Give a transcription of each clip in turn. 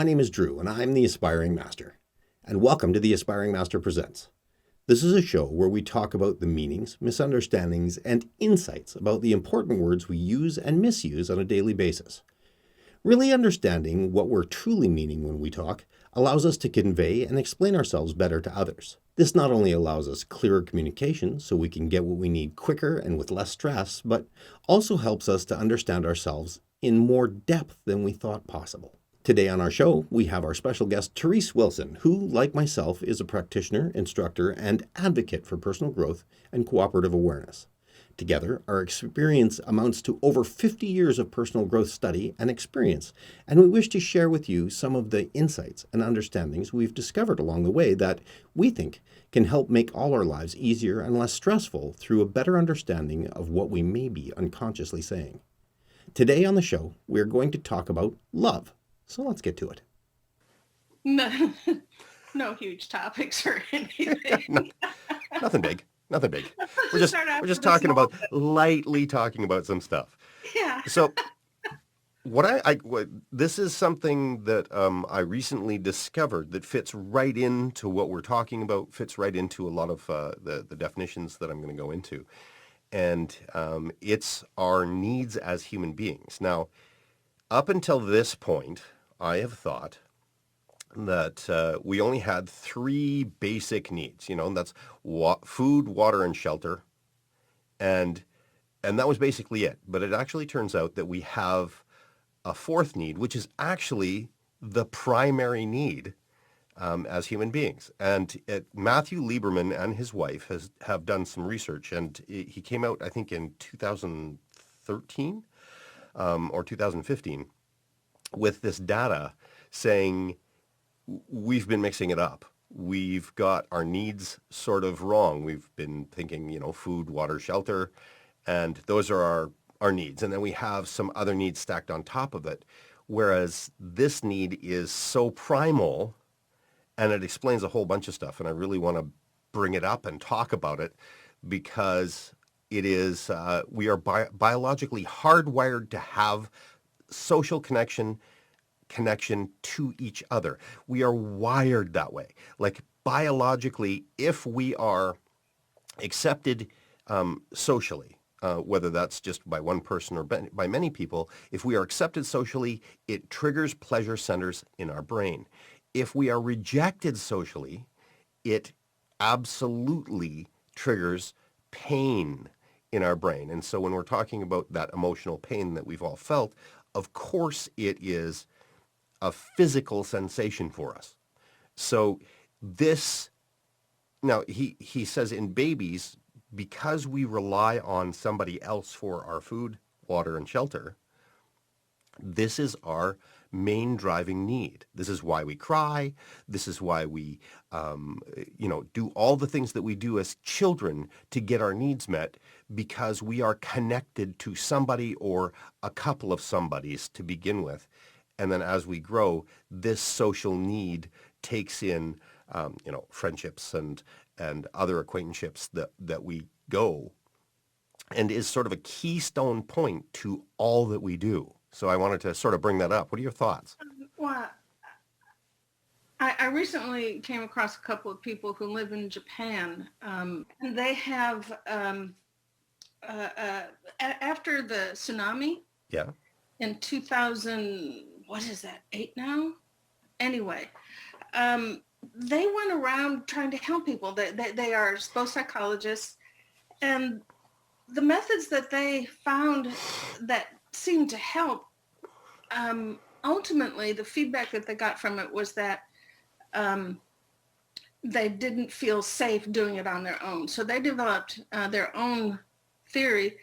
My name is Drew, and I'm the Aspiring Master. And welcome to the Aspiring Master Presents. This is a show where we talk about the meanings, misunderstandings, and insights about the important words we use and misuse on a daily basis. Really understanding what we're truly meaning when we talk allows us to convey and explain ourselves better to others. This not only allows us clearer communication so we can get what we need quicker and with less stress, but also helps us to understand ourselves in more depth than we thought possible. Today on our show, we have our special guest, Therese Wilson, who, like myself, is a practitioner, instructor, and advocate for personal growth and cooperative awareness. Together, our experience amounts to over 50 years of personal growth study and experience, and we wish to share with you some of the insights and understandings we've discovered along the way that we think can help make all our lives easier and less stressful through a better understanding of what we may be unconsciously saying. Today on the show, we're going to talk about love. So let's get to it. No, no huge topics or anything. No, nothing big. Nothing big. Let's We're just just start off we're just with a talking small about lightly talking about some stuff. Yeah. So what this is something that I recently discovered that fits right into what we're talking about, fits right into a lot of the definitions that I'm going to go into, and it's our needs as human beings. Now, up until this point, I have thought that we only had three basic needs, and that's food, water, and shelter, and that was basically it. But it actually turns out that we have a fourth need, which is actually the primary need as human beings. And Matthew Lieberman and his wife have done some research, and he came out, I think, in 2013 or 2015 with this data saying we've been mixing it up. We've got our needs sort of wrong. We've been thinking, food, water, shelter, and those are our needs. And then we have some other needs stacked on top of it, whereas this need is so primal, and it explains a whole bunch of stuff. And I really want to bring it up and talk about it because it is, we are biologically hardwired to have social connection to each other. We are wired that way. Like biologically, if we are accepted socially, whether that's just by one person or by many people, if we are accepted socially, it triggers pleasure centers in our brain. If we are rejected socially, it absolutely triggers pain in our brain. And so when we're talking about that emotional pain that we've all felt, of course it is a physical sensation for us. So now he says in babies, because we rely on somebody else for our food, water, and shelter, this is our main driving need. This is why we cry. This is why we, do all the things that we do as children to get our needs met, because we are connected to somebody or a couple of somebodies to begin with. And then as we grow, this social need takes in, friendships and other acquaintanceships that we go, and is sort of a keystone point to all that we do. So I wanted to sort of bring that up. What are your thoughts? Well, I recently came across a couple of people who live in Japan, and they have, after the tsunami Yeah. in 2000, what is that, 8 now? Anyway, they went around trying to help people. They are both psychologists, and the methods that they found that seemed to help, ultimately the feedback that they got from it was that they didn't feel safe doing it on their own. So they developed their own theory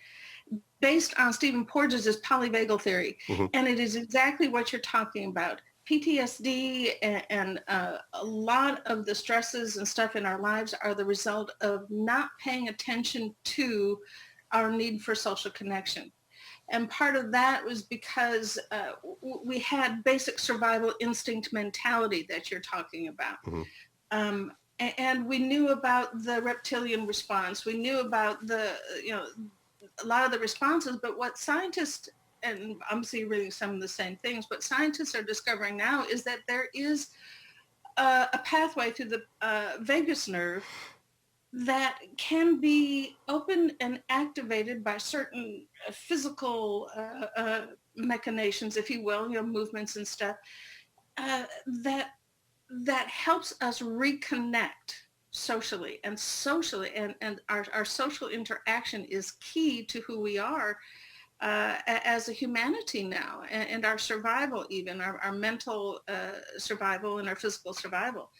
based on Stephen Porges' polyvagal theory. Mm-hmm. And it is exactly what you're talking about. PTSD and a lot of the stresses and stuff in our lives are the result of not paying attention to our need for social connection. And part of that was because we had basic survival instinct mentality that you're talking about. Mm-hmm. And we knew about the reptilian response. We knew about a lot of the responses, but what scientists and I'm seeing reading some of the same things, what scientists are discovering now is that there is a pathway through the vagus nerve that can be opened and activated by certain physical machinations, if you will, movements and stuff, uh, that that helps us reconnect socially, and our social interaction is key to who we are as a humanity now, and our survival, even our mental survival and our physical survival.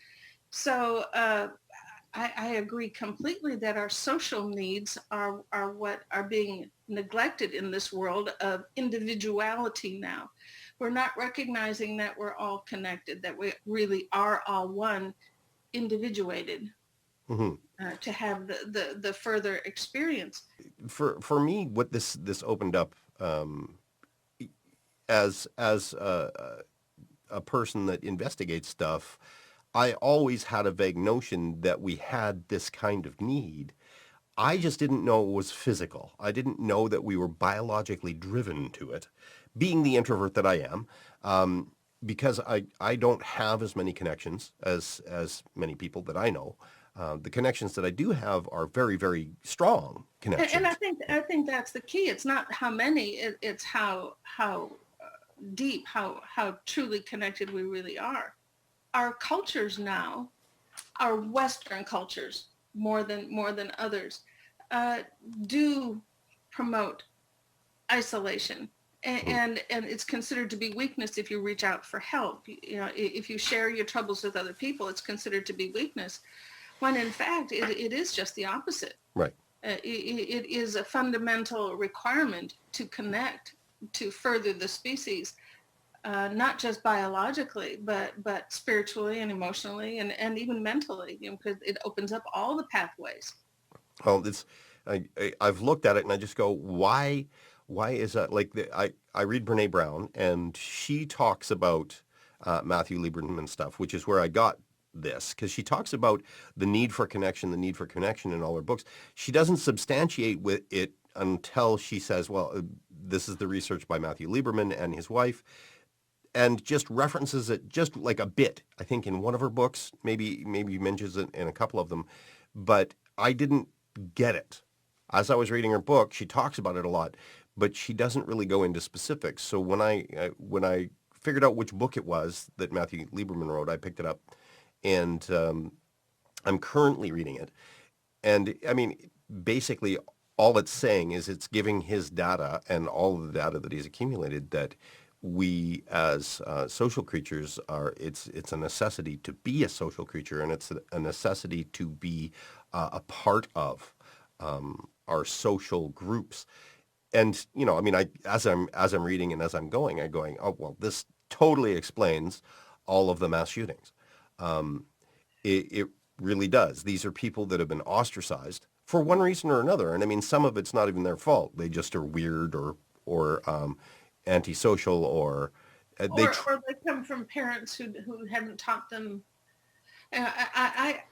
So I agree completely that our social needs are what are being neglected in this world of individuality now. We're not recognizing that we're all connected, that we really are all one, individuated, hmm to have the further experience. For me, what this opened up, as a person that investigates stuff, I always had a vague notion that we had this kind of need. I just didn't know it was physical. I didn't know that we were biologically driven to it. Being the introvert that I am, because I don't have as many connections as many people that I know. The connections that I do have are very, very strong And connections. I think that's the key. It's not how many, it's how deep, how truly connected we really are. Our cultures now, our Western cultures, more than others, uh, do promote isolation, Mhm. and it's considered to be weakness if you reach out for help. If you share your troubles with other people, it's considered to be weakness, when in fact it is just the opposite. Right. It is a fundamental requirement to connect, to further the species, not just biologically, but spiritually and emotionally, and even mentally, because it opens up all the pathways. Well, it's I've looked at it and I just go, why is that? Like I read Brene Brown and she talks about Matthew Lieberman stuff, which is where I got this because she talks about the need for connection in all her books. She doesn't substantiate with it until she says, well, this is the research by Matthew Lieberman and his wife, and just references it just like a bit. I think in one of her books, maybe mentions it in a couple of them, but I didn't get it. As I was reading her book, she talks about it a lot, but she doesn't really go into specifics. So when I figured out which book it was that Matthew Lieberman wrote, I picked it up, and I'm currently reading it. And I mean, basically, all it's saying is it's giving his data and all of the data that he's accumulated that we as social creatures are. It's a necessity to be a social creature, and it's a necessity to be a part of our social groups. And I mean, as I'm reading and as I'm going, I'm going, oh well, this totally explains all of the mass shootings. It really does. These are people that have been ostracized for one reason or another, and I mean, some of it's not even their fault. They just are weird or antisocial, or they. Or they come from parents who haven't taught them. I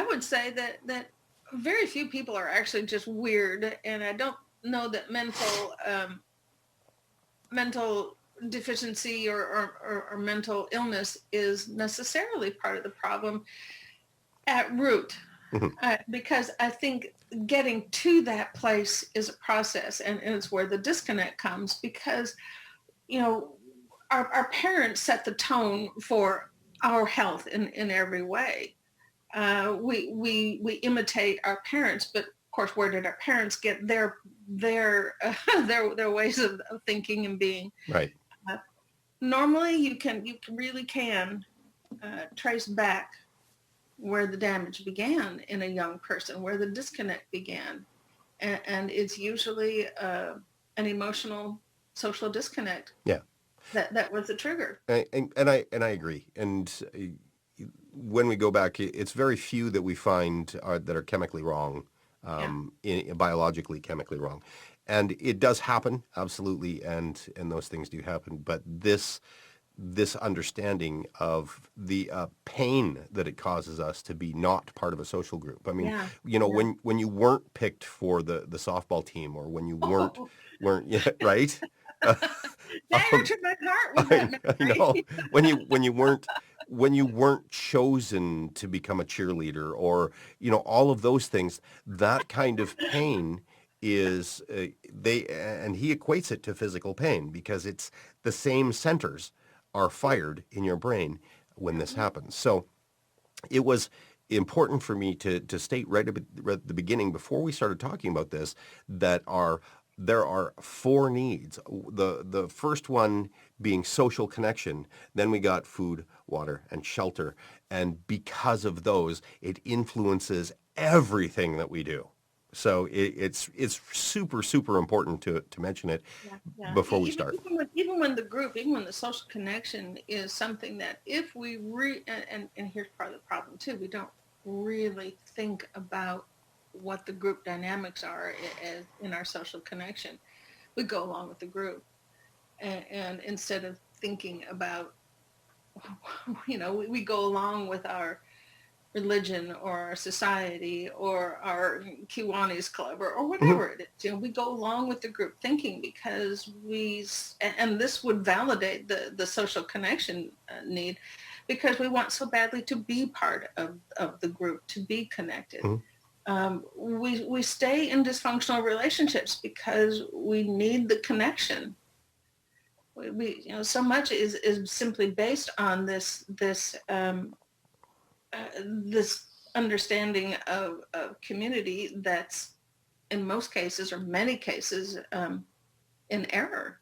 would say that very few people are actually just weird, and I don't know that mental deficiency or mental illness is necessarily part of the problem at root. Mhm. Because I think getting to that place is a process, and it's where the disconnect comes, because you know our parents set the tone for our health in every way. We imitate our parents, but of course, where did our parents get their ways of thinking and being? Right. Uh, Normally, really can trace back where the damage began in a young person, where the disconnect began, and it's usually an emotional social disconnect Yeah. that was the trigger. And I agree. And when we go back, it's very few that we find that are chemically wrong, Yeah. biologically chemically wrong, and it does happen absolutely, and those things do happen. But this understanding of the pain that it causes us to be not part of a social group. I mean, Yeah. Yeah. when you weren't picked for the softball team, or when you weren't, yeah, right? Dagger Um, to my heart with that I know memory. when you weren't chosen to become a cheerleader, or all of those things, that kind of pain is they and he equates it to physical pain because it's the same centers are fired in your brain when this happens. So it was important for me to state right at the beginning before we started talking about this that there are four needs. The first one being social connection. Then we got food, water, and shelter. And because of those, it influences everything that we do. So it's super, super important to mention it Yeah, yeah. before we start. Even when the group, even when the social connection is something that if we and here's part of the problem too, we don't really think about what the group dynamics are as in our social connection. We go along with the group, and instead of thinking about, we go along with our religion or our society or our Kiwanis club or Mhm. whatever it is. We go along with the group thinking because and this would validate the social connection need because we want so badly to be part of the group, to be connected. Mhm. We stay in dysfunctional relationships because we need the connection. So much is simply based on this understanding of community that's in most cases or many cases in error.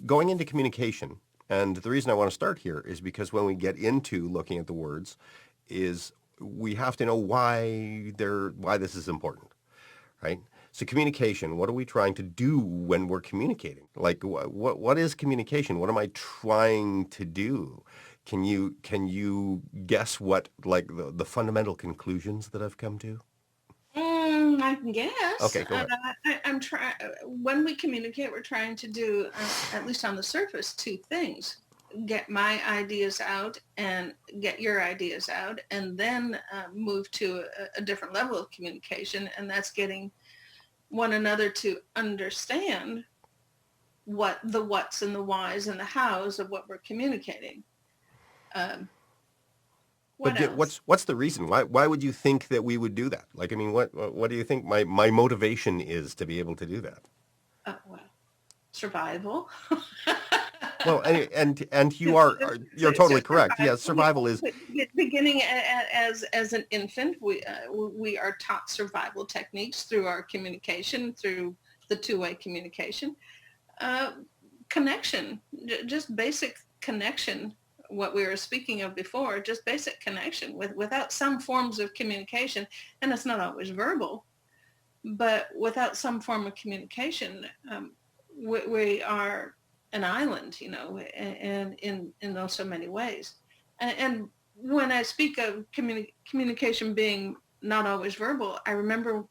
Going into communication, and the reason I want to start here is because when we get into looking at the words, is we have to know why this is important, right? So communication, what are we trying to do when we're communicating? Like what is communication? What am I trying to do? Can you guess what like the fundamental conclusions that I've come to? I guess Okay, go ahead. I'm trying. When we communicate, we're trying to do, at least on the surface, two things: get my ideas out and get your ideas out, and then move to a different level of communication, and that's getting one another to understand what the whats and the whys and the hows of what we're communicating. Um, what But else? what's the reason? Why would you think that we would do that? Like, I mean, what do you think my motivation is to be able to do that? Well, survival. Well, and you're totally correct. Yes, Survival. survival is. Beginning as an infant, we are taught survival techniques through our communication, through the two-way communication. Uh, Connection, just basic connection. What we were speaking of before, just basic connection. Without some forms of communication, and it's not always verbal, but without some form of communication, we are an island, and in those so many ways. And when I speak of communication being not always verbal, I remember,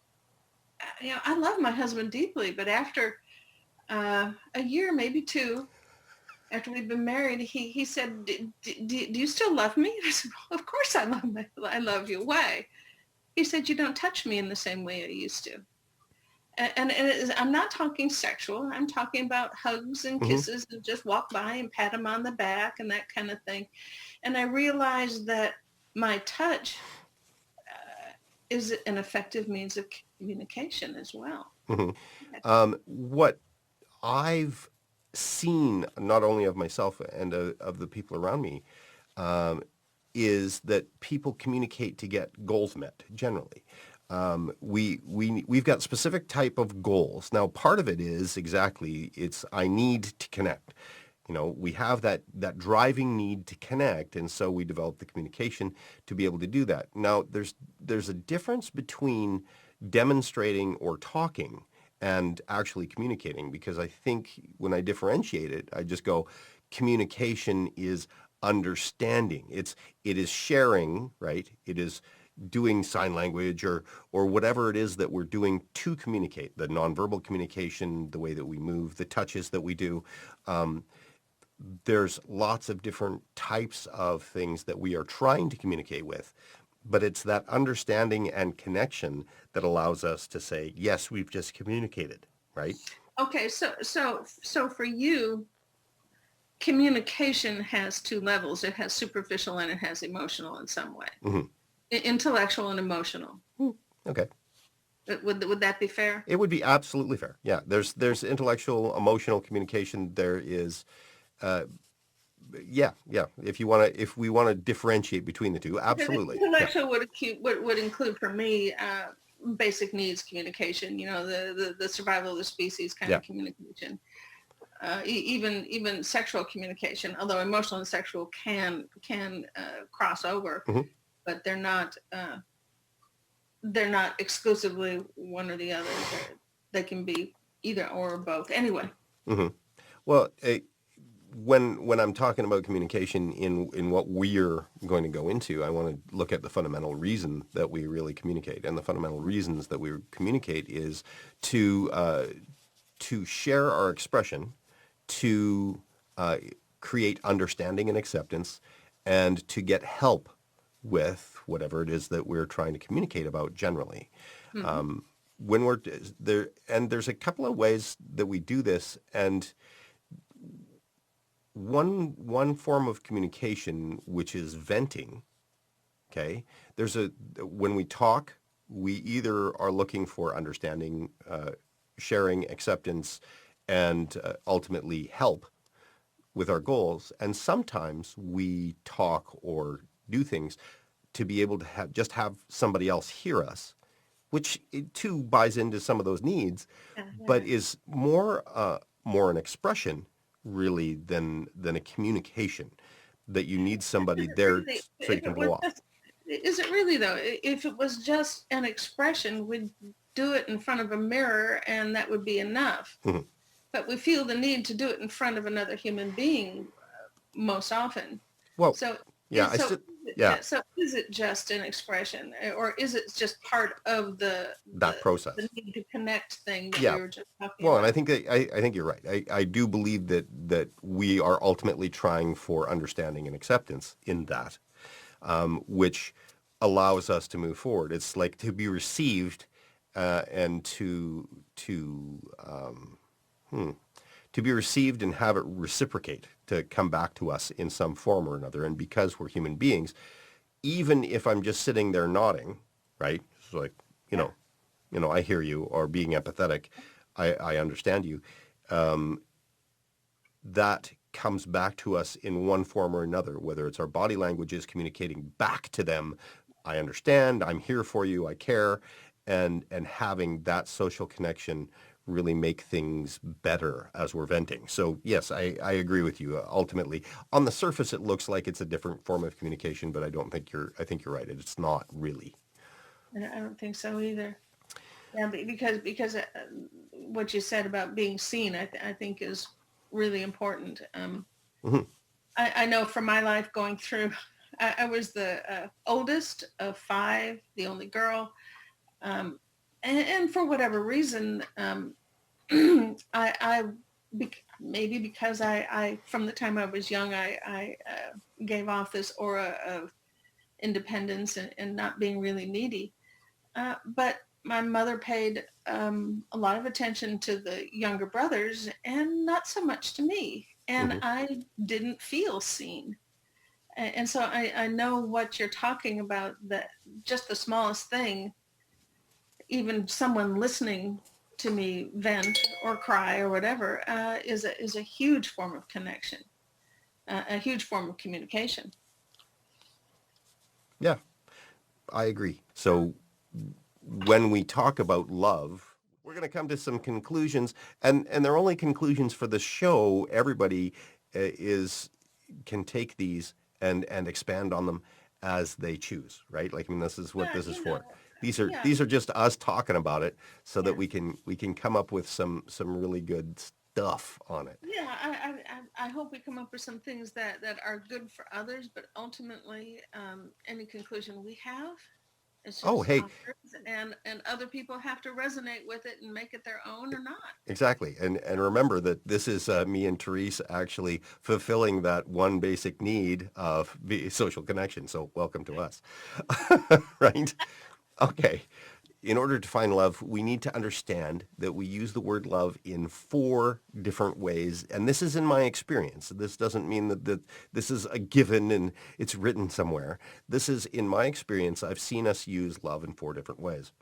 I love my husband deeply, but after a year, maybe two, after we'd been married, he said, do you still love me? I said, well, of course I love you. Why? He said, you don't touch me in the same way I used to. I'm not talking sexual. I'm talking about hugs and Hmm. kisses and just walk by and pat him on the back and that kind of thing. And I realized that my touch is an effective means of communication as well. Hmm. What I've seen, not only of myself and of the people around me, um, is that people communicate to get goals met generally. We've got specific type of goals. Now, part of it is exactly it's I need to connect. We have that driving need to connect, and so we develop the communication to be able to do that. Now, there's a difference between demonstrating or talking and actually communicating, because I think when I differentiate it, I just go communication is understanding. It is sharing, right? It is doing sign language or whatever it is that we're doing to communicate, the nonverbal communication, the way that we move, the touches that we do. Um, there's lots of different types of things that we are trying to communicate with, but it's that understanding and connection that allows us to say, yes, we've just communicated, right? Okay, so for you, communication has two levels. It has superficial and it has emotional in some way. Hmm. Intellectual and emotional. Okay. Would that be fair? It would be absolutely fair. Yeah, there's intellectual, emotional communication. There is, uh, yeah, yeah. If we want to differentiate between the two, Because absolutely. Yeah, intellectual would include for me basic needs communication. You know, the survival of the species kind yeah. of communication. Even sexual communication, although emotional and sexual can cross over, Hmm. but they're not exclusively one or the other. They can be either or both. Anyway. Hmm. Well, when I'm talking about communication in what we're going to go into, I want to look at the fundamental reason that we really communicate, and the fundamental reasons that we communicate is to share our expression, to uh, create understanding and acceptance, and to get help with whatever it is that we're trying to communicate about generally. Mm-hmm. When we're there, and there's a couple of ways that we do this, and one form of communication, which is venting. Okay, there's a when we talk, we either are looking for understanding, sharing, acceptance, and ultimately help with our goals. And sometimes we talk or do things to be able to just have somebody else hear us, which it too buys into some of those needs, Yeah, but yeah. is more an expression really than a communication that you need somebody Is it there really, so you if can it blow was off. just, is it really though? If it was just an expression, we'd do it in front of a mirror and that would be enough. Mhm. But we feel the need to do it in front of another human being most often. Well, So yeah, I still, yeah, so is it just an expression, or is it just part of that the process. need to connect thing that we Yeah. were just talking Well, and I about? think that I think you're right. I do believe that we are ultimately trying for understanding and acceptance in that, which allows us to move forward. It's like to be received, and to be received and have it reciprocate, to come back to us in some form or another. And because we're human beings, even if I'm just sitting there nodding, right? It's like, you Yeah. know, I hear you, or being empathetic, I understand you. That comes back to us in one form or another, whether it's our body language is communicating back to them, I understand, I'm here for you, I care, and having that social connection really make things better as we're venting. So yes, I agree with you. Ultimately, on the surface, it looks like it's a different form of communication, but I think you're right. It's not really. I don't think so either. Yeah, because what you said about being seen, I think is really important. Hmm. I know from my life going through, I was the oldest of five, the only girl, um, and for whatever reason, I maybe because I from the time I was young, I gave off this aura of independence and not being really needy. But my mother paid a lot of attention to the younger brothers and not so much to me. And Hmm. I didn't feel seen. And so I know what you're talking about, that just the smallest thing, even someone listening to me vent or cry or whatever, is a huge form of connection, a huge form of communication. Yeah, I agree. So when we talk about love, we're going to come to some conclusions, and they're only conclusions for the show. Everybody is can take these and expand on them as they choose, right? Like, I mean, this is what Yeah, this is for. yeah, These are just us talking about it so that yeah. we can come up with some really good stuff on it. Yeah, I hope we come up with some things that are good for others, but ultimately, any conclusion we have is Oh, just hey, ours, and other people have to resonate with it and make it their own or not. exactly. And remember that this is me and Therese actually fulfilling that one basic need of social connection. So welcome to us. Right? Okay. in order to define love, we need to understand that we use the word love in 4 different ways. And this is in my experience. This doesn't mean that this is a given and it's written somewhere. This is in my experience. I've seen us use love in 4 different ways.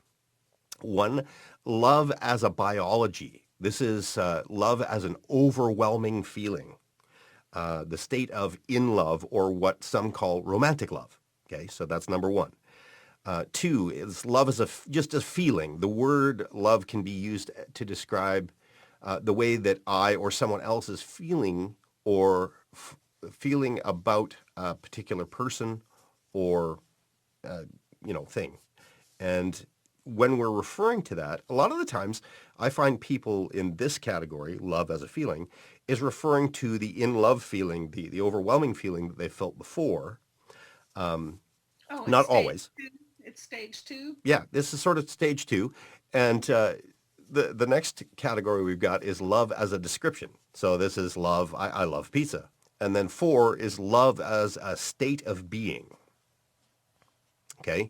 One, love as a biology. This is love as an overwhelming feeling, the state of in love, or what some call romantic love. Okay, so that's number 1. 2 is love as just a feeling. The word love can be used to describe the way that I or someone else is feeling, or feeling about a particular person or thing. And when we're referring to that, a lot of the times I find people in this category, love as a feeling, is referring to the in love feeling, the overwhelming feeling that they felt before. Oh, it's Not stage always. 2. It's stage 2. Yeah, this is sort of stage 2. And the next category we've got is love as a description. So this is love, I love pizza. And then 4 is love as a state of being. Okay,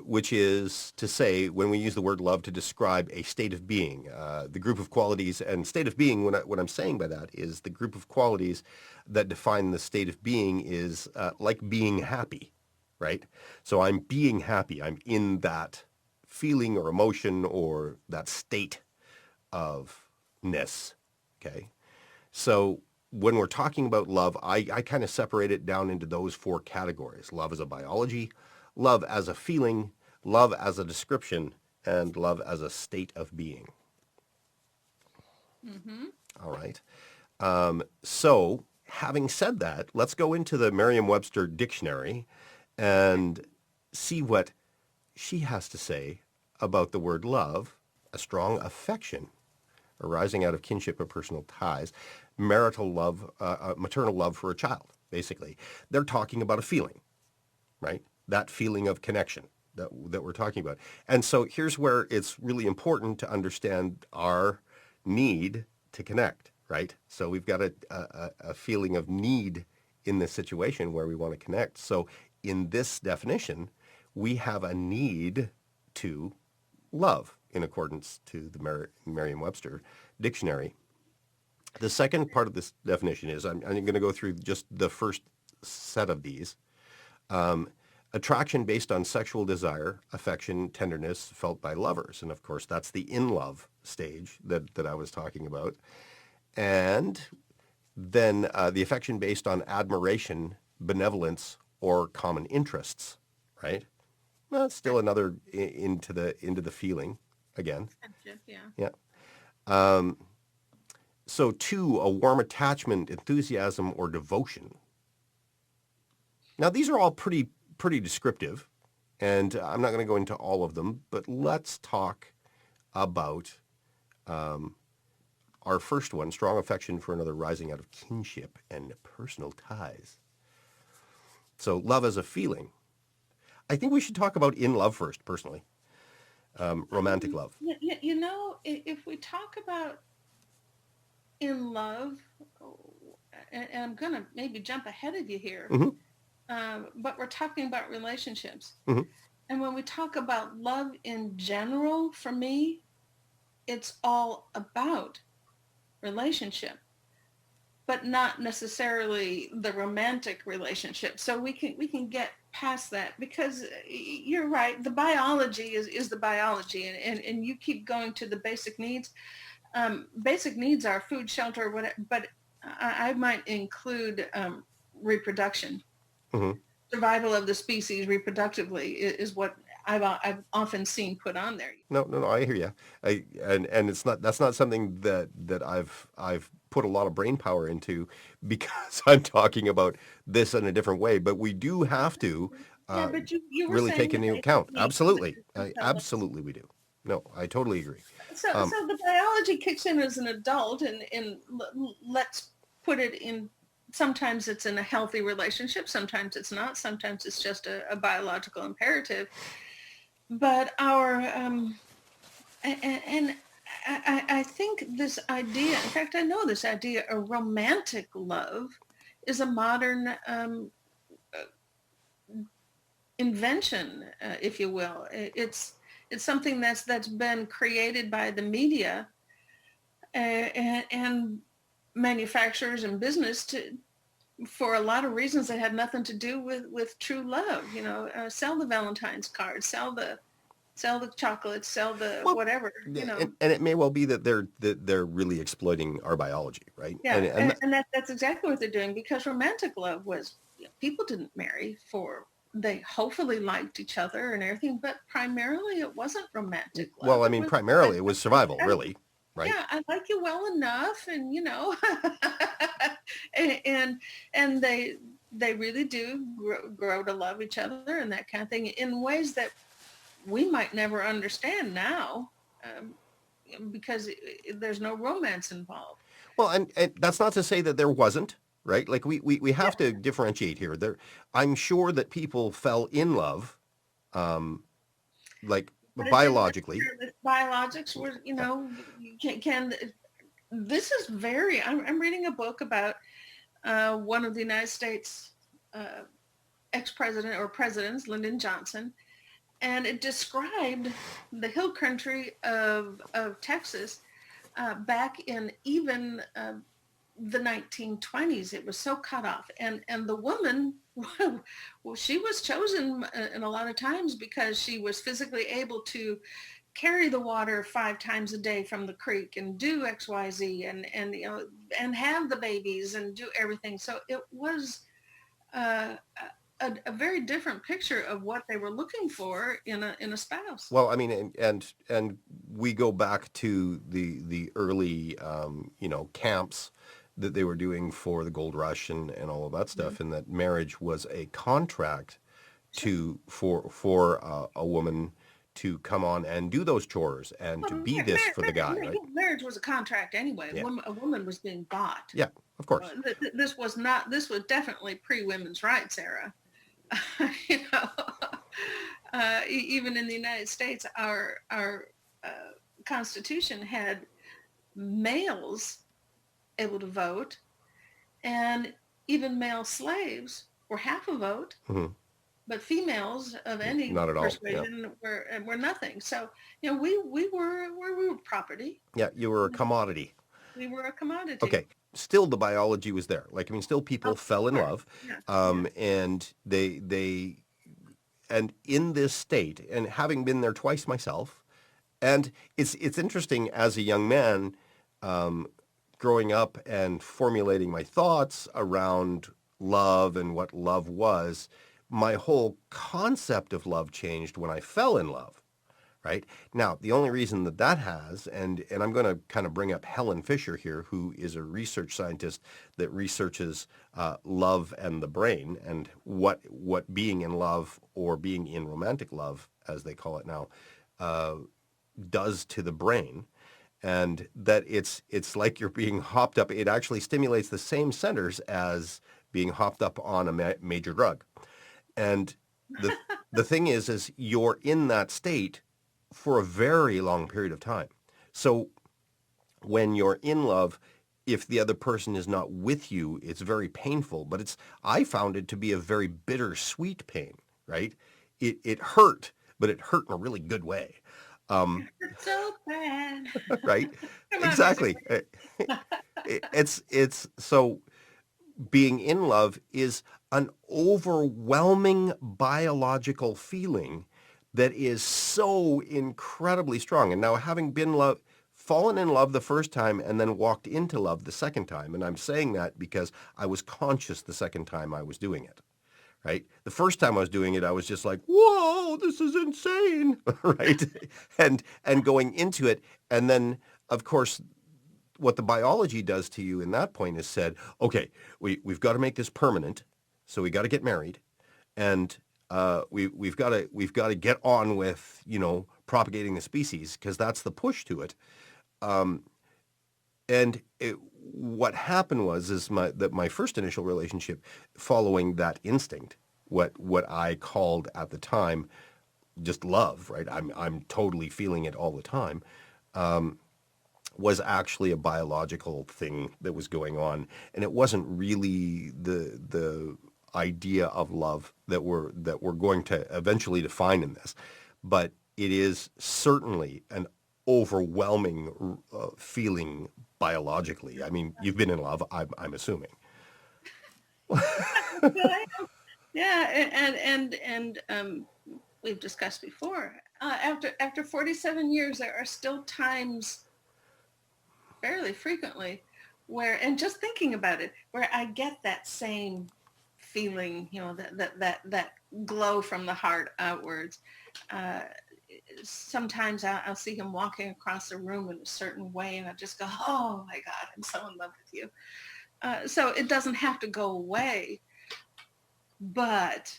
which is to say, when we use the word love to describe a state of being, the group of qualities, and state of being, what I'm saying by that is the group of qualities that define the state of being is like being happy, right? So I'm being happy. I'm in that feeling or emotion or that state of ness. Okay, so when we're talking about love, I kind of separate it down into those 4 categories: love as a biology, love as a feeling, love as a description, and love as a state of being. Mm-hmm. All right. So having said that, let's go into the Merriam-Webster dictionary and see what she has to say about the word love: a strong affection arising out of kinship or personal ties, marital love, maternal love for a child, basically. They're talking about a feeling, right? That feeling of connection that we're talking about. And so here's where it's really important to understand our need to connect, right? So we've got a feeling of need in this situation where we want to connect. So in this definition, we have a need to love in accordance to the Merriam-Webster dictionary. The second part of this definition is, I'm going to go through just the first set of these. Attraction based on sexual desire, affection, tenderness felt by lovers. And of course, that's the in love stage that I was talking about. And then the affection based on admiration, benevolence, or common interests, right? Well, it's still another into the feeling again. Friendship, yeah. Yeah. So 2, a warm attachment, enthusiasm, or devotion. Now, these are all pretty descriptive, and I'm not going to go into all of them, but let's talk about our first one: strong affection for another rising out of kinship and personal ties. So love as a feeling. I think we should talk about in love first, personally. Romantic love. If we talk about in love, and I'm going to maybe jump ahead of you here, but we're talking about relationships. Mm-hmm. And when we talk about love in general, for me, it's all about relationship, but not necessarily the romantic relationship. So we can get past that, because you're right. The biology is the biology, and you keep going to the basic needs. Basic needs are food, shelter, whatever, but I might include reproduction. Mm-hmm. Survival of the species reproductively is what I've often seen put on there. No, I hear you. And that's not something that I've put a lot of brain power into, because I'm talking about this in a different way. But we do have to Yeah, but you were really saying take the into basic account. needs, which Absolutely, is intelligence. absolutely, we do. No, I totally agree. So the biology kicks in as an adult, and let's put it in. Sometimes it's in a healthy relationship. Sometimes it's not. Sometimes it's just a biological imperative. But and I think this idea, in fact, I know this idea, a romantic love is a modern invention, if you will. It's It's something that's been created by the media and manufacturers and business to for a lot of reasons that had nothing to do with true love. Sell the Valentine's cards, sell the chocolates, sell the Well, whatever. yeah, and it may well be that they're really exploiting our biology, right? Yeah, and that's exactly what they're doing, because romantic love was, people didn't marry for, they hopefully liked each other and everything, but primarily it wasn't romantic love. well, I It mean, was primarily it was survival, really, right? yeah, I like you well enough, and and and they really do grow to love each other and that kind of thing in ways that we might never understand now, um, because there's no romance involved. Well, and that's not to say that there wasn't, right? Like we Yeah, have to differentiate here. I'm sure that people fell in love, um, like but it didn't biologically. necessarily, biologics were, can this is very, I'm reading a book about one of the United States uh, ex-president or presidents, Lyndon Johnson, and it described the hill country of Texas back in even the 1920s. It was so cut off, and the woman, well, she was chosen in a lot of times because she was physically able to carry the water 5 times a day from the creek and do XYZ, and have the babies and do everything. So it was uh, a very different picture of what they were looking for in a spouse. Well, I mean, and we go back to the early camps that they were doing for the gold rush and all of that Mhm. stuff, and that marriage was a contract Sure. for a woman to come on and do those chores and to Well, be this for the guy, right? marriage was a contract anyway. Yeah, A woman was being bought. yeah, of course. This was not. This was definitely pre-women's rights era. you know, Even in the United States, our Constitution had males able to vote, and even male slaves were half a vote, Hmm. but females of any Not at all. Yeah, persuasion were nothing. So we were property. yeah, you were a commodity. We were a commodity. Okay, still the biology was there. Like I mean, still people Of fell in course. love, Yeah. Yeah. and they and in this state, and having been there twice myself, and it's interesting as a young man, um, growing up and formulating my thoughts around love and what love was. My whole concept of love changed when I fell in love. Right now, the only reason that has, and I'm going to kind of bring up Helen Fisher here, who is a research scientist that researches love and the brain and what being in love or being in romantic love, as they call it now, uh, does to the brain, and that it's like you're being hopped up. It actually stimulates the same centers as being hopped up on a major drug, and the the thing is you're in that state for a very long period of time. So when you're in love, if the other person is not with you, it's very painful. But I found it to be a very bittersweet pain, right? It hurt, but it hurt in a really good way. Um, It's so bad. right? Come on, music. Exactly. It's so being in love is an overwhelming biological feeling that is so incredibly strong. And now having fallen in love the first time and then walked into love the second time, and I'm saying that because I was conscious the second time I was doing it, right? The first time I was doing it, I was just like, whoa, this is insane, right? And going into it, and then of course what the biology does to you in that point is said, okay, we've got to make this permanent, so we got to get married, and we've got to get on with propagating the species because that's the push to it. Um, and what happened is my first initial relationship, following that instinct, what I called at the time just love, right? I'm totally feeling it all the time. Um, was actually a biological thing that was going on, and it wasn't really the idea of love that we're going to eventually define in this, but it is certainly an overwhelming feeling biologically. I mean, you've been in love, I'm assuming. Yeah, and we've discussed before. After 47 years, there are still times, fairly frequently, where, and just thinking about it, where I get that same feeling, that glow from the heart outwards. Uh, Sometimes I'll see him walking across the room in a certain way, and I just go, "Oh my God, I'm so in love with you." So it doesn't have to go away, but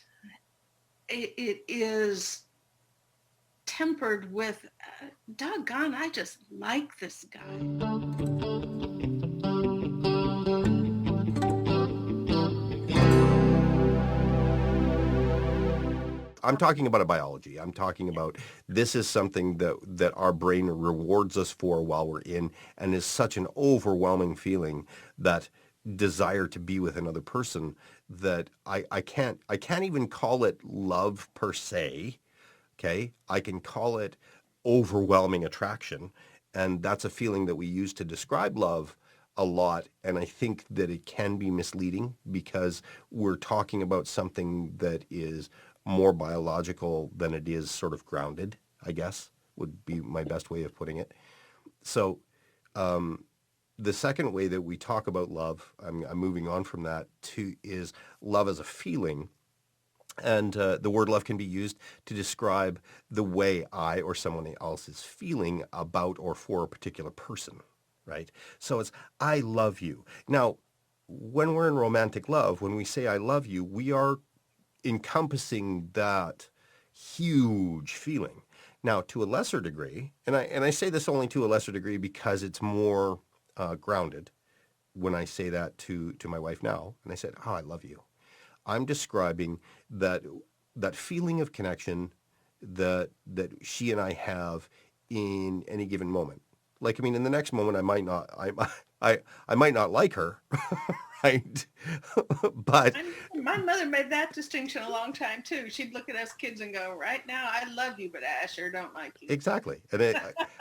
it is tempered with, doggone, I just like this guy. I'm talking about a biology. I'm talking about this is something that our brain rewards us for while we're in, and is such an overwhelming feeling, that desire to be with another person, that I can't even call it love per se. Okay, I can call it overwhelming attraction, and that's a feeling that we use to describe love a lot, and I think that it can be misleading because we're talking about something that is more biological than it is sort of grounded, I guess, would be my best way of putting it. So the second way that we talk about love, I'm moving on from that to, is love as a feeling. And the word love can be used to describe the way I or someone else is feeling about or for a particular person, right? So it's, I love you. Now, when we're in romantic love, when we say I love you, we are encompassing that huge feeling. Now, to a lesser degree, and I say this only to a lesser degree because it's more grounded. When I say that to my wife now, and I said, "Oh, I love you," I'm describing that that feeling of connection that she and I have in any given moment. Like, I mean, in the next moment, I might not, I might not like her, right? But My mother made that distinction a long time too. She'd look at us kids and go, "Right now, I love you, but I sure don't like you. exactly, and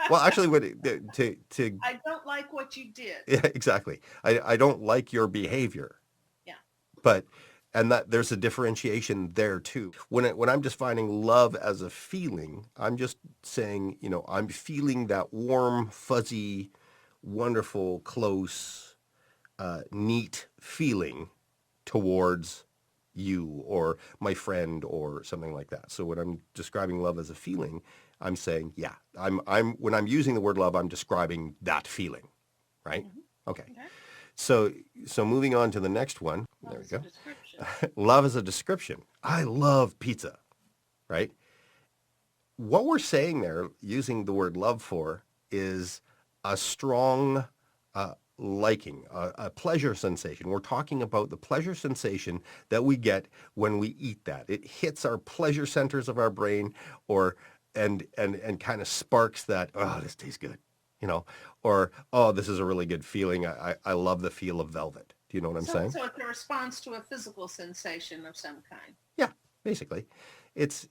well, actually, what to I don't like what you did." yeah, exactly. I don't like your behavior, Yeah. but and that there's a differentiation there too. When I'm defining love as a feeling, I'm just saying, I'm feeling that warm, fuzzy, wonderful, close, neat feeling towards you or my friend or something like that. So when I'm describing love as a feeling, I'm saying, yeah, I'm when I'm using the word love, I'm describing that feeling, right? Mm-hmm. Okay. Okay. So moving on to the next one. Love There we is a go. description. Love is a description. I love pizza, right? What we're saying there, using the word love for, is a strong liking, a pleasure sensation. We're talking about the pleasure sensation that we get when we eat that. It hits our pleasure centers of our brain, or and kind of sparks that. Oh, this tastes good, you know, or oh, this is a really good feeling. I love the feel of velvet. Do you know what I'm So, saying? so it's a response to a physical sensation of some kind. Yeah, basically. It's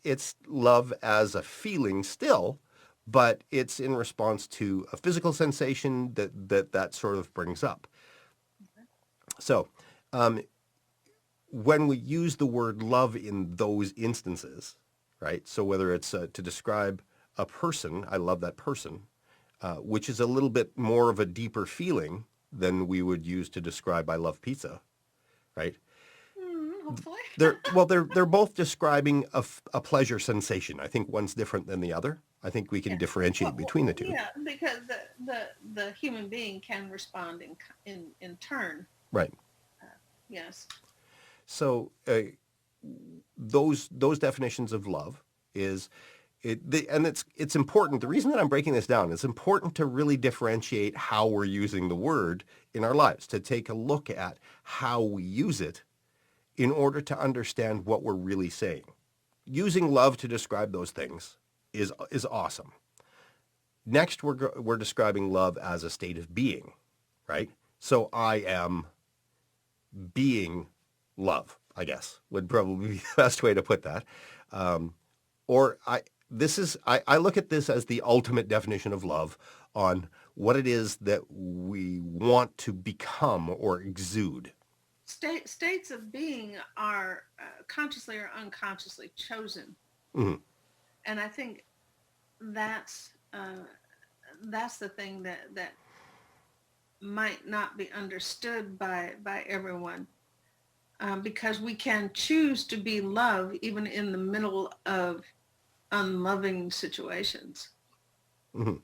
love as a feeling still, but it's in response to a physical sensation that sort of brings up. Okay. So when we use the word love in those instances, right? So whether it's to describe a person, I love that person, which is a little bit more of a deeper feeling than we would use to describe I love pizza, right? Hopefully. They're both describing a pleasure sensation. I think one's different than the other. I think we can Yeah. differentiate between the two. Yeah, because the human being can respond in turn. Right. Uh, yes. So those definitions of love is and it's important. The reason that I'm breaking this down, it's important to really differentiate how we're using the word in our lives, to take a look at how we use it in order to understand what we're really saying. Using love to describe those things is awesome. Next, we're describing love as a state of being, right? So I am being love, I guess, would probably be the best way to put that. Or I look at this as the ultimate definition of love on what it is that we want to become or exude. States of being are consciously or unconsciously chosen, Mhm. and I think that's that's the thing that might not be understood by everyone, because we can choose to be love even in the middle of unloving situations. Mhm.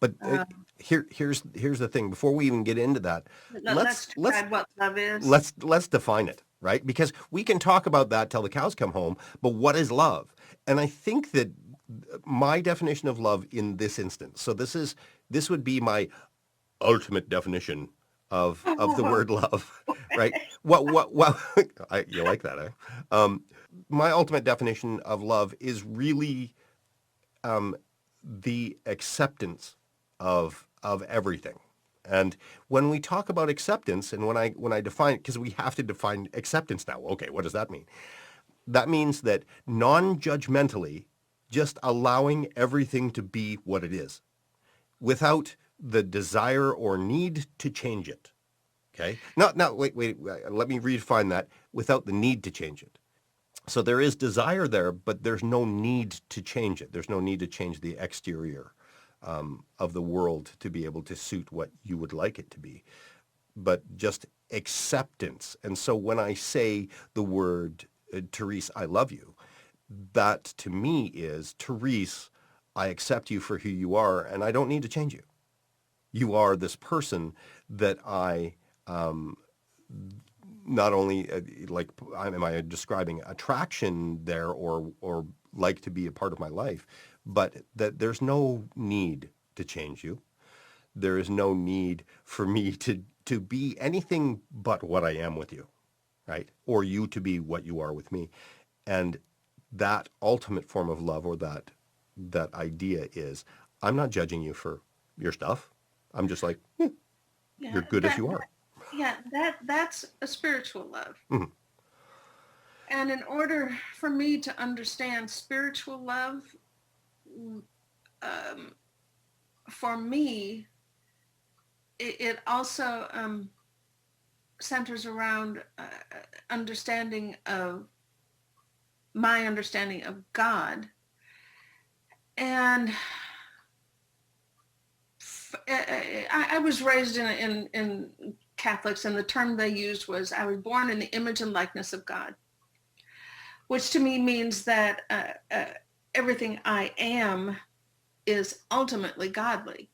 But Uh, here's the thing. Before we even get into that, let's describe what love is. let's define it, right? Because we can talk about that till the cows come home. But what is love? And I think that my definition of love in this instance. So this would be my ultimate definition of the word love, right? What you like that, eh? My ultimate definition of love is really the acceptance of everything. And when we talk about acceptance, and when I define, because we have to define acceptance now. Okay, what does that mean? That means that non-judgmentally, just allowing everything to be what it is, without the desire or need to change it. Okay. No, wait. Let me redefine that. Without the need to change it. So there is desire there, but there's no need to change it. There's no need to change the exterior of the world to be able to suit what you would like it to be, but just acceptance. And so when I say the word, Therese, I love you, that to me is, Therese, I accept you for who you are, and I don't need to change you. You are this person that I not only like am I describing attraction there or like to be a part of my life, but that there's no need to change you. There is no need for me to be anything but what I am with you, right? Or you to be what you are with me. And that ultimate form of love, or that idea is, I'm not judging you for your stuff. I'm just like, Yeah, you're good as you are. yeah, that's a spiritual love. Mhm. And in order for me to understand spiritual love, um, for me, it also centers around understanding of my understanding of God. And I was raised in Catholics, and the term they used was, I was born in the image and likeness of God, which to me means that everything I am is ultimately godly.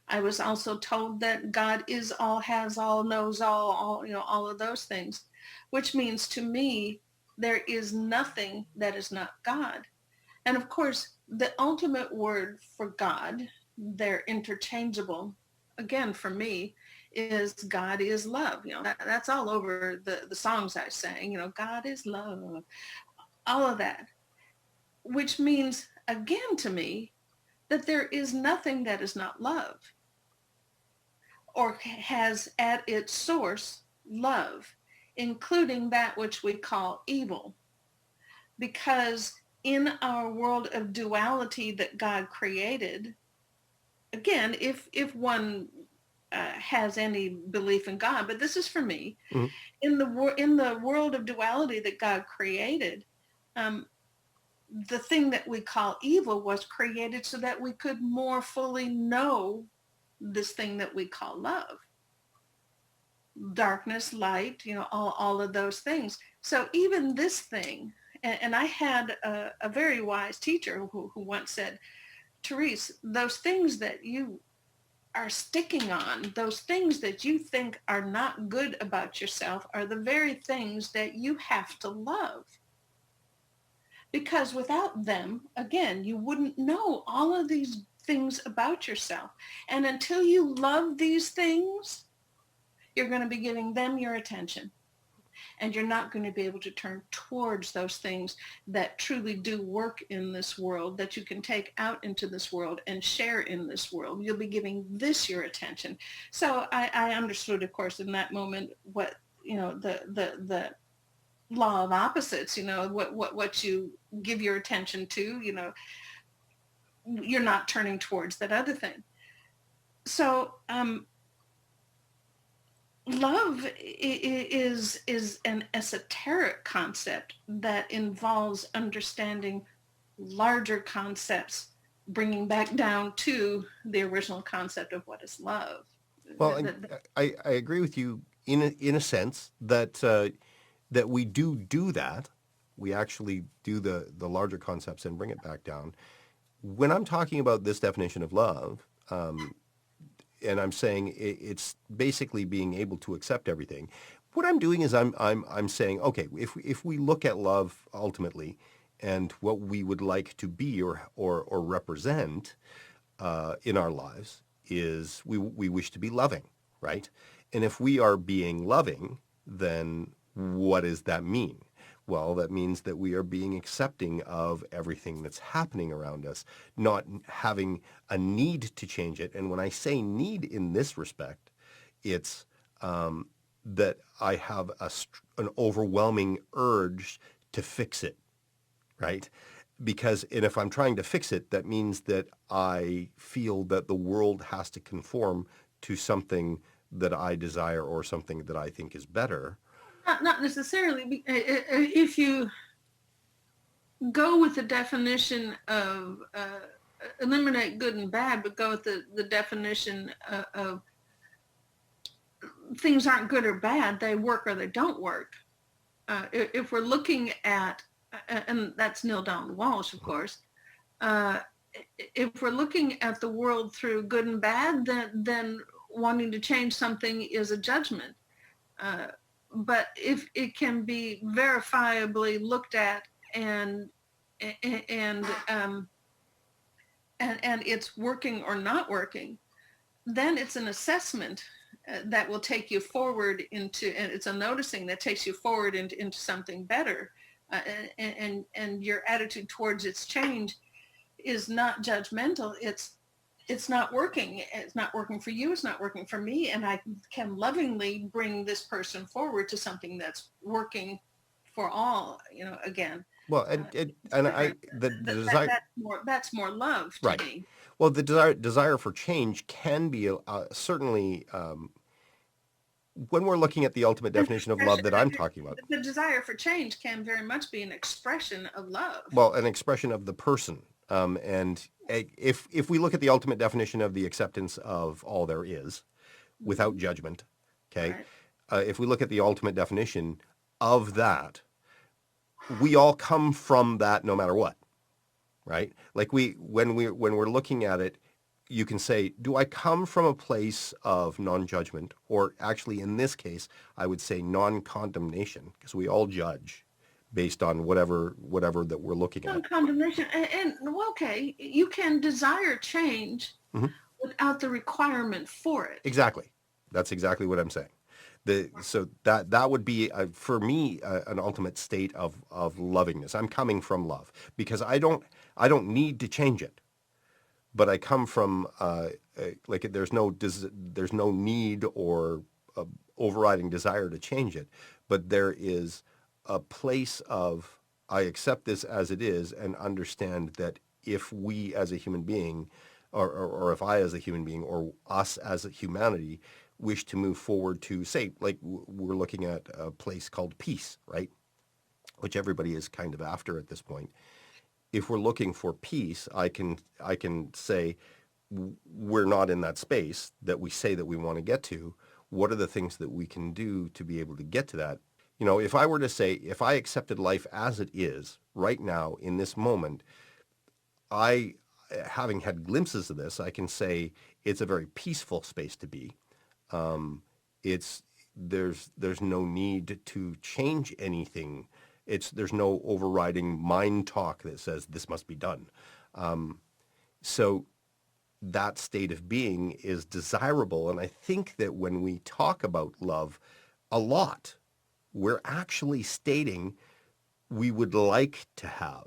I was also told that God is all, has all, knows all, all of those things, which means to me, there is nothing that is not God. And of course, the ultimate word for God, they're interchangeable. Again, for me, is God is love. That's all over the songs I sang, God is love, all of that, which means again to me that there is nothing that is not love or has at its source love, including that which we call evil. Because in our world of duality that God created, again, if one has any belief in God, but this is for me, Mhm. in the world of duality that God created, um, the thing that we call evil was created so that we could more fully know this thing that we call love. Darkness, light, all of those things. So even this thing, and I had a very wise teacher who once said, Therese, those things that you are sticking on, those things that you think are not good about yourself, are the very things that you have to love. Because without them, again, you wouldn't know all of these things about yourself. And until you love these things, you're going to be giving them your attention. And you're not going to be able to turn towards those things that truly do work in this world, that you can take out into this world and share in this world. You'll be giving this your attention. So I understood, of course, in that moment, what, the law of opposites, what you give your attention to, you're not turning towards that other thing. So love is an esoteric concept that involves understanding larger concepts, bringing back down to the original concept of what is love. Well, Th- and th- th- I agree with you in a sense that that we do that. We actually do the larger concepts and bring it back down. When I'm talking about this definition of love, and I'm saying it's basically being able to accept everything. What I'm doing is I'm saying, okay, if we look at love ultimately, and what we would like to be or represent in our lives is we wish to be loving, right? And if we are being loving, then what does that mean? Well, that means that we are being accepting of everything that's happening around us, not having a need to change it. And when I say need in this respect, it's that I have an overwhelming urge to fix it, right? Because, and if I'm trying to fix it, that means that I feel that the world has to conform to something that I desire or something that I think is better. not necessarily. If you go with the definition of eliminate good and bad, but go with the definition of things aren't good or bad, they work or they don't work. If we're looking at, and that's Neil Donald Walsh, of course, uh, if we're looking at the world through good and bad, then wanting to change something is a judgment. Uh, but if it can be verifiably looked at and and um, and it's working or not working, then it's an assessment that will take you forward into, and it's a noticing that takes you forward into something better. And your attitude towards its change is not judgmental. It's not working. It's not working for you. It's not working for me. And I can lovingly bring this person forward to something that's working for all. Again, Well, it's and different. the desire, That's more love to right? me. Well, the desire for change can be certainly when we're looking at the ultimate definition of love that I'm talking about. The desire for change can very much be an expression of love. Well, an expression of the person. And if we look at the ultimate definition of the acceptance of all there is, without Mm-hmm. judgment, okay, Right. if we look at the ultimate definition of that, we all come from that no matter what, right? Like when we're looking at it, you can say, do I come from a place of non-judgment, or actually in this case, I would say non-condemnation, because we all judge based on whatever that we're looking Some at. condemnation, well, okay, you can desire change Hmm. without the requirement for it. Exactly. That's exactly what I'm saying. So that would be for me an ultimate state of lovingness. I'm coming from love because I don't need to change it, but I come from like there's no need or overriding desire to change it, but there is a place of I accept this as it is and understand that if we as a human being, or if I as a human being, or us as a humanity wish to move forward to say, like we're looking at a place called peace, right? Which everybody is kind of after at this point. If we're looking for peace, I can say we're not in that space that we say that we want to get to. What are the things that we can do to be able to get to that? If I were to say, if I accepted life as it is right now in this moment, I, having had glimpses of this, I can say it's a very peaceful space to be. It's there's no need to change anything. There's no overriding mind talk that says this must be done. So that state of being is desirable. And I think that when we talk about love a lot, we're actually stating we would like to have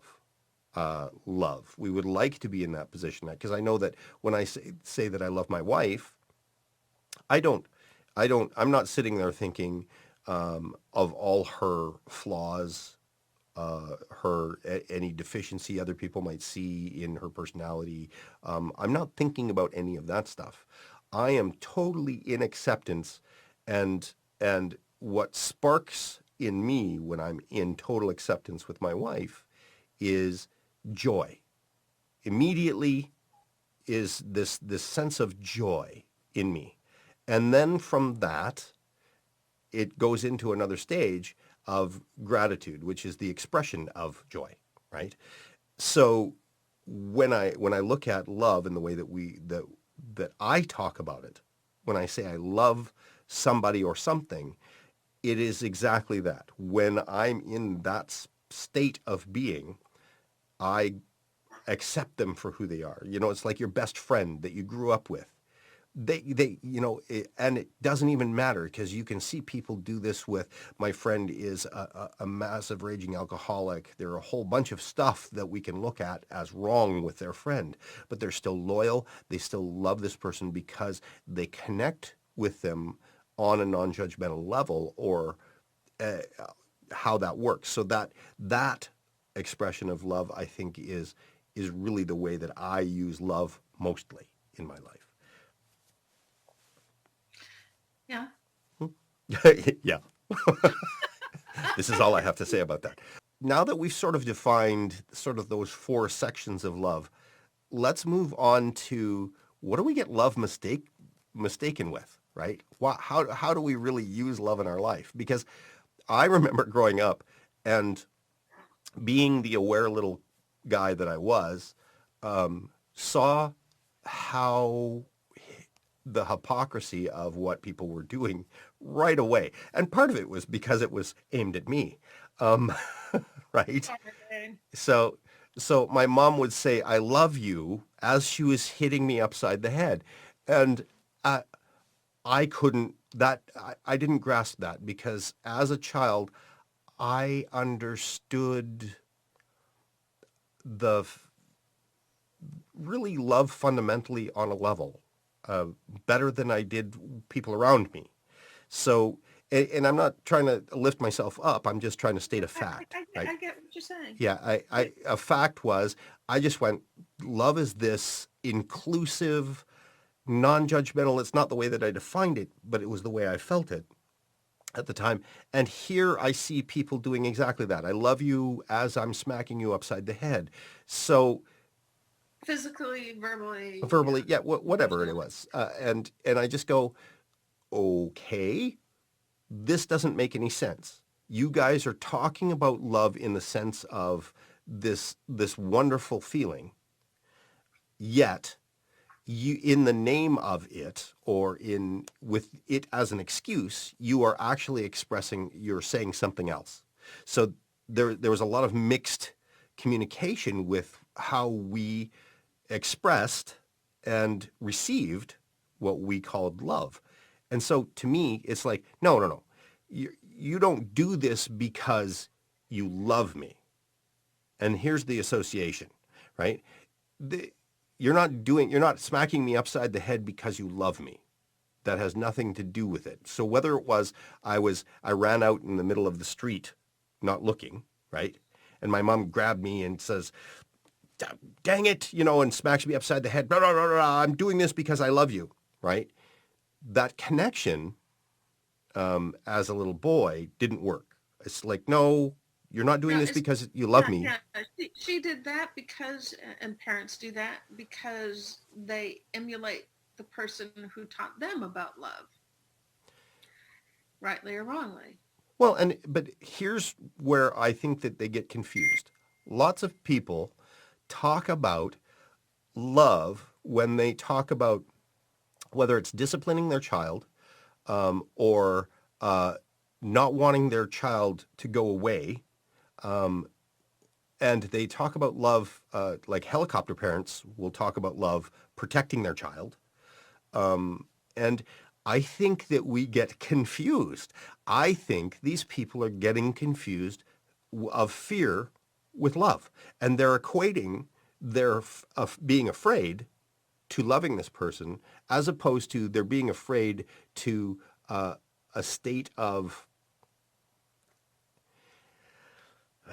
love. We would like to be in that position. Because I know that when I say that I love my wife, I don't, I'm not sitting there thinking of all her flaws any deficiency other people might see in her personality. I'm not thinking about any of that stuff. I am totally in acceptance, and what sparks in me when I'm in total acceptance with my wife is joy. Immediately is this sense of joy in me. And then from that, it goes into another stage of gratitude, which is the expression of joy, right? So when I look at love in the way that I talk about it, when I say I love somebody or something, it is exactly that. When I'm in that state of being, I accept them for who they are. It's like your best friend that you grew up with. And it doesn't even matter because you can see people do this with my friend is a massive raging alcoholic. There are a whole bunch of stuff that we can look at as wrong with their friend, but they're still loyal. They still love this person because they connect with them on a non-judgmental level, or uh, how that works. So that expression of love, I think, is really the way that I use love mostly in my life. Yeah. Yeah, this is all I have to say about that. Now that we've sort of defined sort of those four sections of love, let's move on to what do we get love mistaken with, right? How do we really use love in our life? Because I remember growing up and being the aware little guy that I was, saw how the hypocrisy of what people were doing right away. And part of it was because it was aimed at me. Um, right? Sorry. So my mom would say, I love you, as she was hitting me upside the head. And I, I couldn't, I didn't grasp that because as a child, I understood the really love fundamentally on a level, better than I did people around me. So, and I'm not trying to lift myself up. I'm just trying to state a fact, right? I get what you're saying. Yeah, a fact was I just went, love is this inclusive, non-judgmental. It's not the way that I defined it, but it was the way I felt it at the time. And here I see people doing exactly that. I love you as I'm smacking you upside the head. So Physically, verbally, yeah. verbally, yeah, whatever it Emotionally. was, and I just go, okay, this doesn't make any sense. You guys are talking about love in the sense of this wonderful feeling, yet you, in the name of it, or in with it as an excuse, you are actually expressing, you're saying something else. So there was a lot of mixed communication with how we expressed and received what we called love. And so to me, it's like, no, no, no. You don't do this because you love me. And here's the association, right? The, you're not smacking me upside the head because you love me. That has nothing to do with it. So whether it was I ran out in the middle of the street, not looking, right? And my mom grabbed me and says, dang it, and smacks me upside the head. Blah, blah, blah, blah, I'm doing this because I love you, right? That connection, as a little boy didn't work. It's like, no, you're not doing No, this it's because you love yeah, me. yeah. She did that because, and parents do that because they emulate the person who taught them about love, rightly or wrongly. Well, but here's where I think that they get confused. Lots of people talk about love when they talk about whether it's disciplining their child, or not wanting their child to go away. And they talk about love, like helicopter parents will talk about love protecting their child. And I think that we get confused. I think these people are getting confused of fear with love. And they're equating their of being afraid to loving this person as opposed to they're being afraid to a state of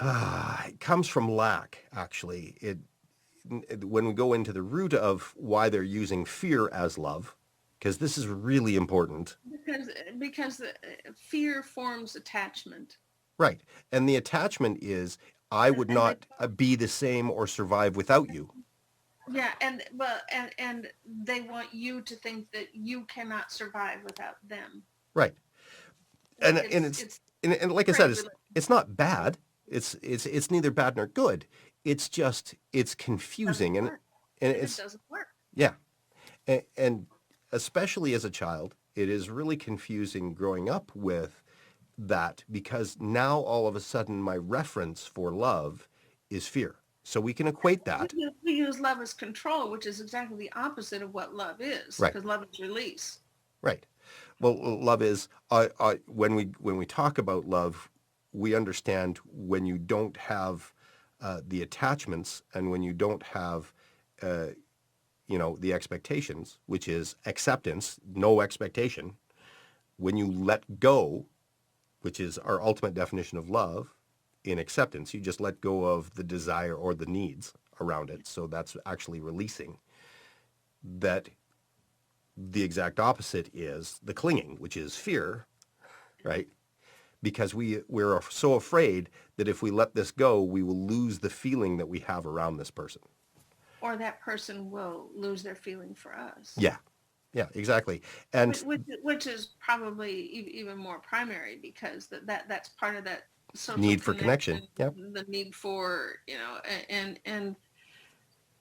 It comes from lack, actually. When we go into the root of why they're using fear as love, because this is really important. Because fear forms attachment. Right. And the attachment is, I would And they not be the same or survive without you. yeah, and they want you to think that you cannot survive without them. Right. And Like and it's it's and like I said, trade it's not bad. It's neither bad nor good. It's just it's doesn't confusing work. and It it's doesn't work. yeah. And especially as a child, it is really confusing growing up with that because now all of a sudden my reference for love is fear. So we can equate that. We use love as control, which is exactly the opposite of what love is, Right. because love is release. Right. Well, love is when we talk about love, we understand when you don't have the attachments and when you don't have the expectations, which is acceptance, no expectation. When you let go, which is our ultimate definition of love, in acceptance, you just let go of the desire or the needs around it. So that's actually releasing. That the exact opposite is the clinging, which is fear, right? Because we're so afraid that if we let this go, we will lose the feeling that we have around this person. Or that person will lose their feeling for us. Yeah, yeah, exactly. And Which is probably even more primary, because that's part of that social need for connection. connection, Yeah, the need for, and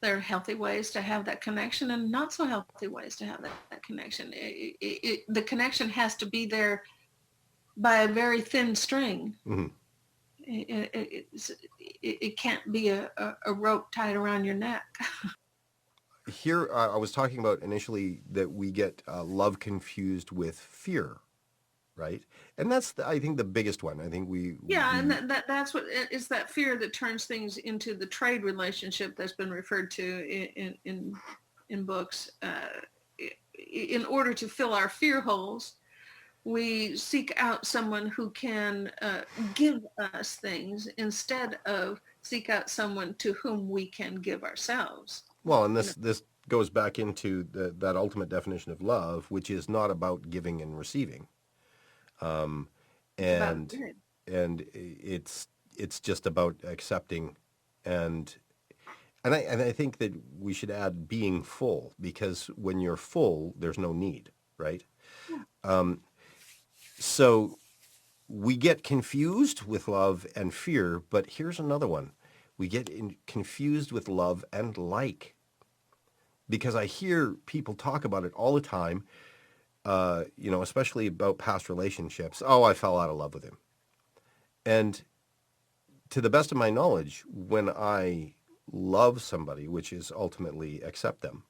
there are healthy ways to have that connection and not so healthy ways to have that connection. The connection has to be there by a very thin string. hmm It can't be a rope tied around your neck. Here I was talking about initially that we get love confused with fear, right? And that's I think the biggest one. I think Yeah, and we that's what it's that fear that turns things into the trade relationship that's been referred to in books. In order to fill our fear holes, we seek out someone who can give us things instead of seek out someone to whom we can give ourselves. well, and You know, this goes back into that ultimate definition of love, which is not about giving and receiving, it's about and giving. it's just about accepting, and and I think that we should add being full because when you're full, there's no need, right? Yeah. So we get confused with love and fear, but here's another one. We get confused with love and like because I hear people talk about it all the time, especially about past relationships. Oh, I fell out of love with him. And to the best of my knowledge, when I love somebody, which is ultimately accept them,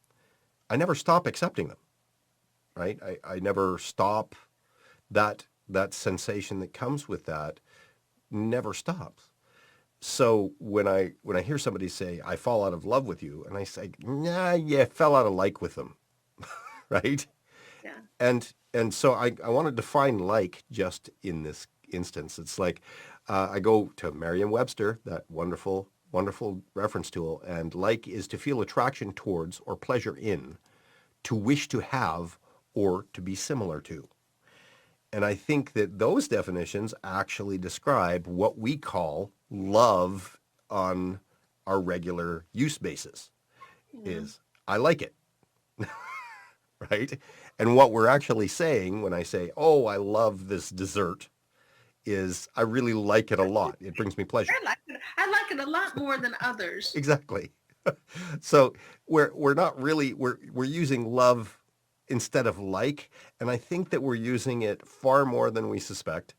I never stop accepting them, right? I never stop that sensation that comes with that never stops. So when I hear somebody say I fall out of love with you, and I say, nah, yeah, fell out of like with them, right? Yeah. And so I want to define like just in this instance. It's like I go to Merriam-Webster, that wonderful reference tool, and like is to feel attraction towards or pleasure in, to wish to have, or to be similar to. And I think that those definitions actually describe what we call love on our regular use basis Yeah. is I like it, right? And what we're actually saying when I say, "Oh, I love this dessert," is I really like it a lot. It brings me pleasure. I like it. I like it a lot more than others. Exactly. So we're not really we're using love instead of like, and I think that we're using it far more than we suspect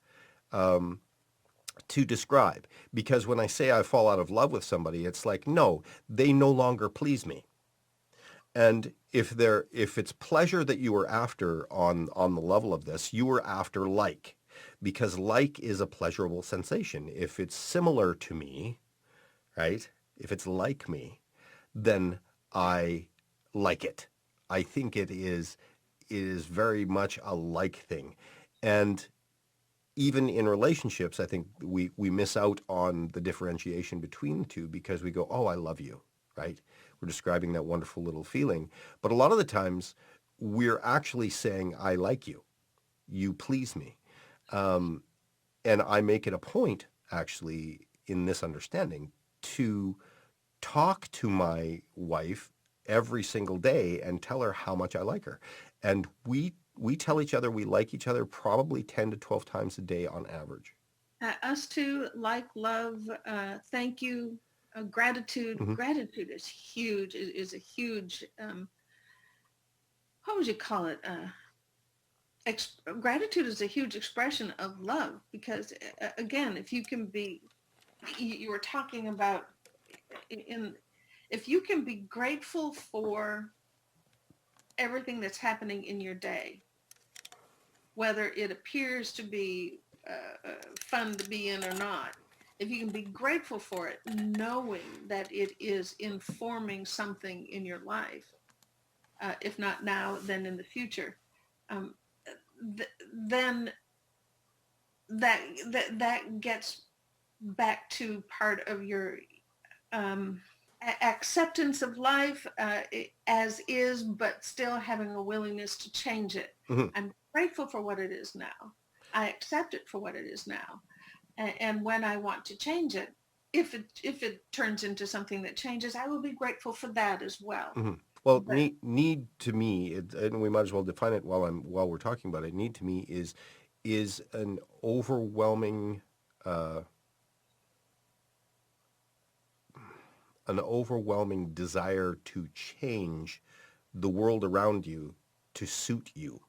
to describe. Because when I say I fall out of love with somebody, it's like no, they no longer please me. And if it's pleasure that you were after on the level of this, you were after like, because like is a pleasurable sensation. If it's similar to me, right? If it's like me, then I like it. I think it is very much a like thing. And even in relationships, I think we miss out on the differentiation between the two because we go, oh, I love you, right? We're describing that wonderful little feeling. But a lot of the times we're actually saying, I like you. You please me. Um, and I make it a point, actually, in this understanding, to talk to my wife every single day and tell her how much I like her. And we tell each other we like each other probably 10 to 12 times a day on average. Us too, like, love, thank you, gratitude. Hmm. Gratitude is huge, is a huge, what would you call it? Gratitude is a huge expression of love because, again, if you can be, you were talking about in, if you can be grateful for everything that's happening in your day, whether it appears to be fun to be in or not, if you can be grateful for it, knowing that it is informing something in your life, if not now, then in the future, um, then that gets back to part of your um, acceptance of life as is, but still having a willingness to change it. Hmm. I'm grateful for what it is now. I accept it for what it is now. And when I want to change it, if it turns into something that changes, I will be grateful for that as well. Hmm. Well, But need to me, and we might as well define it while we're talking about it. Need to me is uh, an overwhelming desire to change the world around you to suit you.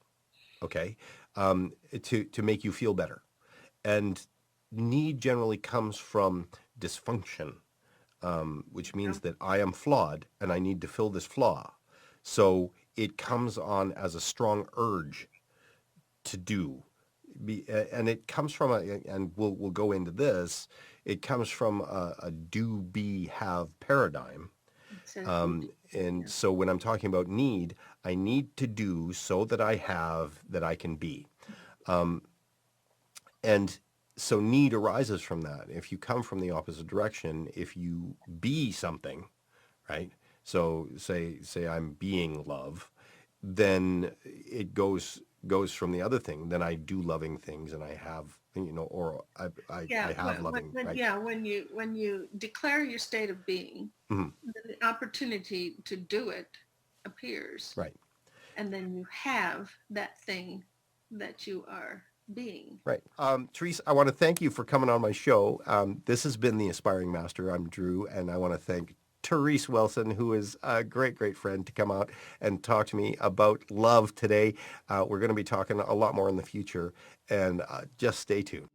Okay, to make you feel better. And need generally comes from dysfunction, which you know, means that I am flawed and I need to fill this flaw. So it comes on as a strong urge to do. And it comes from and we'll go into this. It comes from a do be have paradigm. it says do be. And Yeah. so when I'm talking about need, I need to do so that I have that I can be. And so need arises from that. If you come from the opposite direction, if you be something, right? So say I'm being love, then it goes from the other thing. Then I do loving things, and I have or I Yeah, have loving, right? yeah, when you declare your state of being, Hmm. the opportunity to do it appears, Right. and then you have that thing that you are being. Right. Therese, I want to thank you for coming on my show. This has been The Aspiring Master. I'm Drew, and I want to thank Therese Wilson, who is a great, great friend, to come out and talk to me about love today. We're going to be talking a lot more in the future, and just stay tuned.